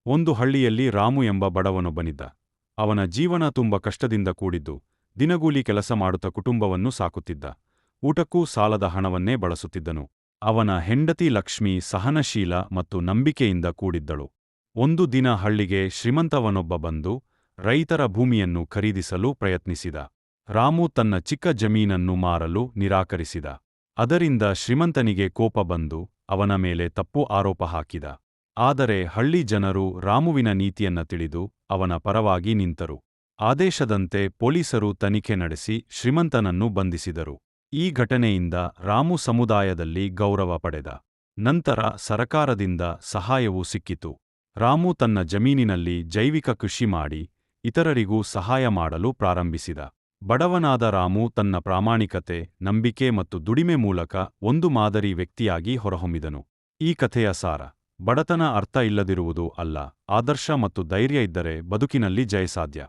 ಒಂದು ಹಳ್ಳಿಯಲ್ಲಿ ರಾಮು ಎಂಬ ಬಡವನೊಬ್ಬನಿದ್ದ. ಅವನ ಜೀವನ ತುಂಬ ಕಷ್ಟದಿಂದ ಕೂಡಿದ್ದು, ದಿನಗೂಲಿ ಕೆಲಸ ಮಾಡುತ್ತಾ ಕುಟುಂಬವನ್ನು ಸಾಕುತ್ತಿದ್ದ. ಊಟಕ್ಕೂ ಸಾಲದ ಹಣವನ್ನೇ ಬಳಸುತ್ತಿದ್ದನು. ಅವನ ಹೆಂಡತಿ ಲಕ್ಷ್ಮಿ ಸಹನಶೀಲ ಮತ್ತು ನಂಬಿಕೆಯಿಂದ ಕೂಡಿದ್ದಳು. ಒಂದು ದಿನ ಹಳ್ಳಿಗೆ ಶ್ರೀಮಂತವನೊಬ್ಬ ಬಂದು, ರೈತರ ಭೂಮಿಯನ್ನು ಖರೀದಿಸಲು ಪ್ರಯತ್ನಿಸಿದ. ರಾಮು ತನ್ನ ಚಿಕ್ಕ ಜಮೀನನ್ನು ಮಾರಲು ನಿರಾಕರಿಸಿದ. ಅದರಿಂದ ಶ್ರೀಮಂತನಿಗೆ ಕೋಪ ಬಂದು, ಅವನ ಮೇಲೆ ತಪ್ಪು ಆರೋಪ ಹಾಕಿದ. ಆದರೆ ಹಳ್ಳಿ ಜನರು ರಾಮುವಿನ ನೀತಿಯನ್ನ ತಿಳಿದು ಅವನ ಪರವಾಗಿ ನಿಂತರು. ಆದೇಶದಂತೆ ಪೊಲೀಸರು ತನಿಖೆ ನಡೆಸಿ ಶ್ರೀಮಂತನನ್ನು ಬಂಧಿಸಿದರು. ಈ ಘಟನೆಯಿಂದ ರಾಮು ಸಮುದಾಯದಲ್ಲಿ ಗೌರವ ಪಡೆದ. ನಂತರ ಸರಕಾರದಿಂದ ಸಹಾಯವೂ ಸಿಕ್ಕಿತು. ರಾಮು ತನ್ನ ಜಮೀನಿನಲ್ಲಿ ಜೈವಿಕ ಕೃಷಿ ಮಾಡಿ ಇತರರಿಗೂ ಸಹಾಯ ಮಾಡಲು ಪ್ರಾರಂಭಿಸಿದ. ಬಡವನಾದ ರಾಮು ತನ್ನ ಪ್ರಾಮಾಣಿಕತೆ, ನಂಬಿಕೆ ಮತ್ತು ದುಡಿಮೆ ಮೂಲಕ ಒಂದು ಮಾದರಿ ವ್ಯಕ್ತಿಯಾಗಿ ಹೊರಹೊಮ್ಮಿದನು. ಈ ಕಥೆಯ ಸಾರ: ಬಡತನ ಅರ್ಥ ಇಲ್ಲದಿರುವುದು ಅಲ್ಲ, ಆದರ್ಶ ಮತ್ತು ಧೈರ್ಯ ಇದ್ದರೆ ಬದುಕಿನಲ್ಲಿ ಜಯ ಸಾಧ್ಯ.